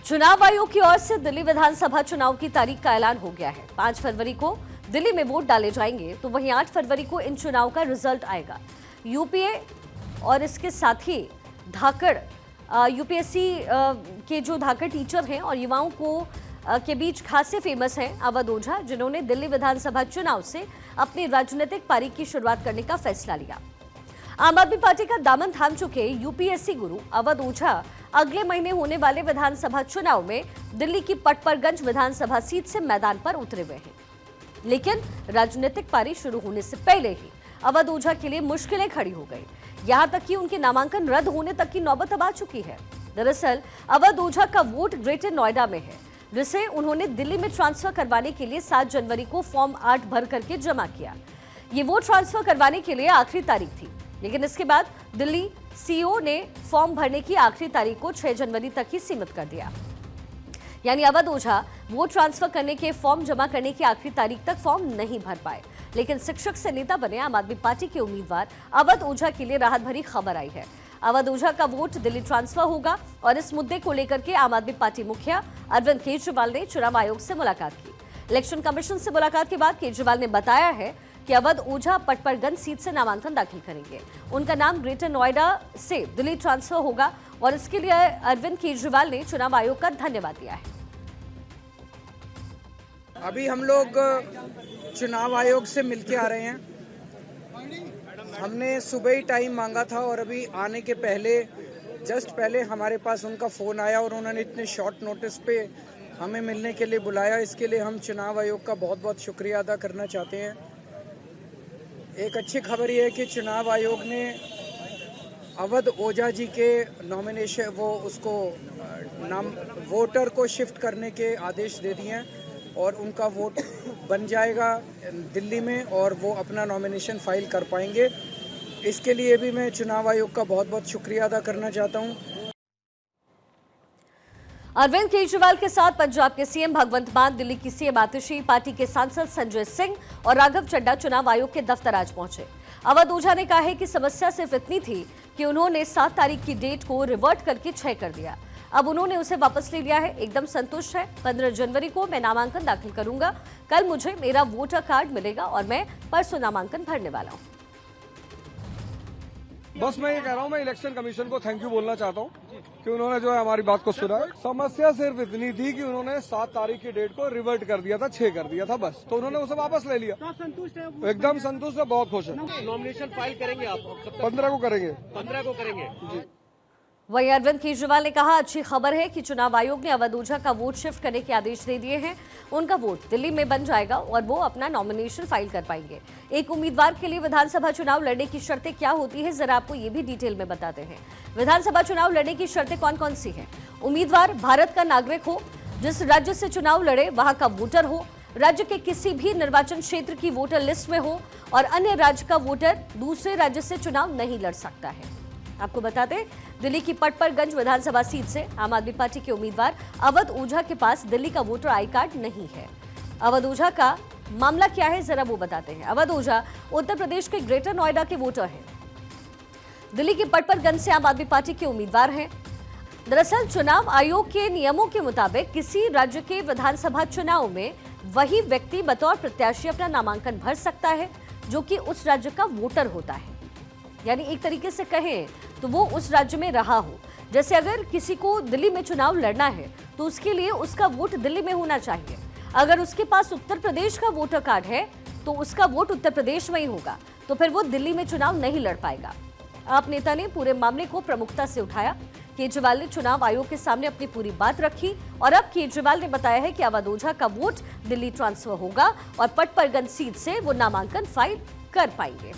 चुनाव आयोग की ओर से दिल्ली विधानसभा चुनाव की तारीख का ऐलान हो गया है। 5 फरवरी को दिल्ली में वोट डाले जाएंगे, तो वहीं 8 फरवरी को इन चुनाव का रिजल्ट आएगा। यूपीए और इसके साथ ही धाकड़ यूपीएससी के जो धाकड़ टीचर हैं और युवाओं को के बीच खासे फेमस हैं अवध ओझा, जिन्होंने दिल्ली विधानसभा चुनाव से अपनी राजनीतिक पारी की शुरुआत करने का फैसला लिया। आम आदमी पार्टी का दामन थाम चुके यूपीएससी गुरु अवध ओझा अगले महीने होने वाले विधानसभा चुनाव में दिल्ली की पटपरगंज विधानसभा सीट से मैदान पर उतरे हुए हैं। लेकिन राजनीतिक पारी शुरू होने से पहले ही अवध ओझा के लिए मुश्किलें खड़ी हो गई। यहां तक कि उनके नामांकन रद्द होने तक की नौबत अब आ चुकी है। दरअसल अवध ओझा का वोट ग्रेटर नोएडा में है, जिसे उन्होंने दिल्ली में ट्रांसफर करवाने के लिए 7 जनवरी को फॉर्म 8 भर करके जमा किया। ये वोट ट्रांसफर करवाने के लिए आखिरी तारीख थी, लेकिन इसके बाद दिल्ली सीईओ ने फॉर्म भरने की आखिरी तारीख को 6 जनवरी तक ही सीमित कर दिया। यानी अवध ओझा वोट ट्रांसफर करने के फॉर्म जमा करने की आखिरी तारीख तक फॉर्म नहीं भर पाए। लेकिन शिक्षक से नेता बने आम आदमी पार्टी के उम्मीदवार अवध ओझा के लिए राहत भरी खबर आई है। अवध ओझा का वोट दिल्ली ट्रांसफर होगा और इस मुद्दे को लेकर के आम आदमी पार्टी मुखिया अरविंद केजरीवाल ने चुनाव आयोग से मुलाकात की। इलेक्शन कमीशन से मुलाकात के बाद केजरीवाल ने बताया है कि अवध ओझा पटपरगंज सीट से नामांकन दाखिल करेंगे। उनका नाम ग्रेटर नोएडा से दिल्ली ट्रांसफर होगा और इसके लिए अरविंद केजरीवाल ने चुनाव आयोग का धन्यवाद दिया है। अभी हम लोग चुनाव आयोग से मिलके आ रहे हैं। हमने सुबह ही टाइम मांगा था और अभी आने के जस्ट पहले हमारे पास उनका फ़ोन आया और उन्होंने इतने शॉर्ट नोटिस पे हमें मिलने के लिए बुलाया। इसके लिए हम चुनाव आयोग का बहुत बहुत शुक्रिया अदा करना चाहते हैं। एक अच्छी खबर ये है कि चुनाव आयोग ने अवध ओझा जी के नॉमिनेशन वोटर को शिफ्ट करने के आदेश दे दिए हैं और उनका वोट बन जाएगा दिल्ली में और वो अपना नॉमिनेशन फाइल कर पाएंगे। इसके लिए भी मैं चुनाव आयोग का बहुत बहुत शुक्रिया अदा करना चाहता हूँ। अरविंद केजरीवाल के साथ पंजाब के सीएम भगवंत मान, दिल्ली की सीएम आतिशी, पार्टी के सांसद संजय सिंह और राघव चड्ढा चुनाव आयोग के दफ्तर आज पहुंचे। अवध ओझा ने कहा है कि समस्या सिर्फ इतनी थी कि उन्होंने 7 तारीख की डेट को रिवर्ट करके 6 कर दिया। अब उन्होंने उसे वापस ले लिया है, एकदम संतुष्ट है। 15 जनवरी को मैं नामांकन दाखिल करूंगा। कल मुझे मेरा वोटर कार्ड मिलेगा और मैं परसों नामांकन भरने वाला हूं। बस मैं ये कह रहा हूँ, मैं इलेक्शन कमीशन को थैंक यू बोलना चाहता हूँ कि उन्होंने जो है हमारी बात को सुना है। समस्या सिर्फ इतनी थी कि उन्होंने 7 तारीख की डेट को रिवर्ट कर दिया था, 6 कर दिया था बस, तो उन्होंने उसे वापस ले लिया। संतुष्ट है? एकदम संतुष्ट है, बहुत खुश है। नॉमिनेशन फाइल करेंगे आप? 15 को करेंगे। 15 को करेंगे जी। वहीं अरविंद केजरीवाल ने कहा, अच्छी खबर है कि चुनाव आयोग ने अवध ओझा का वोट शिफ्ट करने के आदेश दे दिए हैं। उनका वोट दिल्ली में बन जाएगा और वो अपना नॉमिनेशन फाइल कर पाएंगे। एक उम्मीदवार के लिए विधानसभा चुनाव लड़ने की शर्तें क्या होती है, जरा आपको ये भी डिटेल में बताते हैं। विधानसभा चुनाव लड़ने की शर्तें कौन कौन सी हैं? उम्मीदवार भारत का नागरिक हो, जिस राज्य से चुनाव लड़े वहां का वोटर हो, राज्य के किसी भी निर्वाचन क्षेत्र की वोटर लिस्ट में हो और अन्य राज्य का वोटर दूसरे राज्य से चुनाव नहीं लड़ सकता है। आपको बता दें, दिल्ली की पटपरगंज विधानसभा सीट से आम आदमी पार्टी के उम्मीदवार अवध ओझा के पास दिल्ली का वोटर आई कार्ड नहीं है। अवध ओझा का मामला क्या है, जरा वो बताते हैं। अवध ओझा उत्तर प्रदेश के ग्रेटर नोएडा के वोटर हैं। दिल्ली की पटपरगंज से आम आदमी पार्टी के उम्मीदवार हैं। दरअसल चुनाव आयोग के नियमों के मुताबिक किसी राज्य के विधानसभा चुनाव में वही व्यक्ति बतौर प्रत्याशी अपना नामांकन भर सकता है जो कि उस राज्य का वोटर होता है। यानी एक तरीके से कहें तो वो उस राज्य में रहा हो। जैसे अगर किसी को दिल्ली में चुनाव लड़ना है तो उसके लिए उसका वोट दिल्ली में होना चाहिए। अगर उसके पास उत्तर प्रदेश का वोटर कार्ड है तो उसका वोट उत्तर प्रदेश में ही होगा, तो फिर वो दिल्ली में चुनाव नहीं लड़ पाएगा। आप नेता ने पूरे मामले को प्रमुखता से उठाया। केजरीवाल ने चुनाव आयोग के सामने अपनी पूरी बात रखी और अब केजरीवाल ने बताया है कि अवध ओझा का वोट दिल्ली ट्रांसफर होगा और पटपरगंज सीट से वो नामांकन फाइल कर पाएंगे।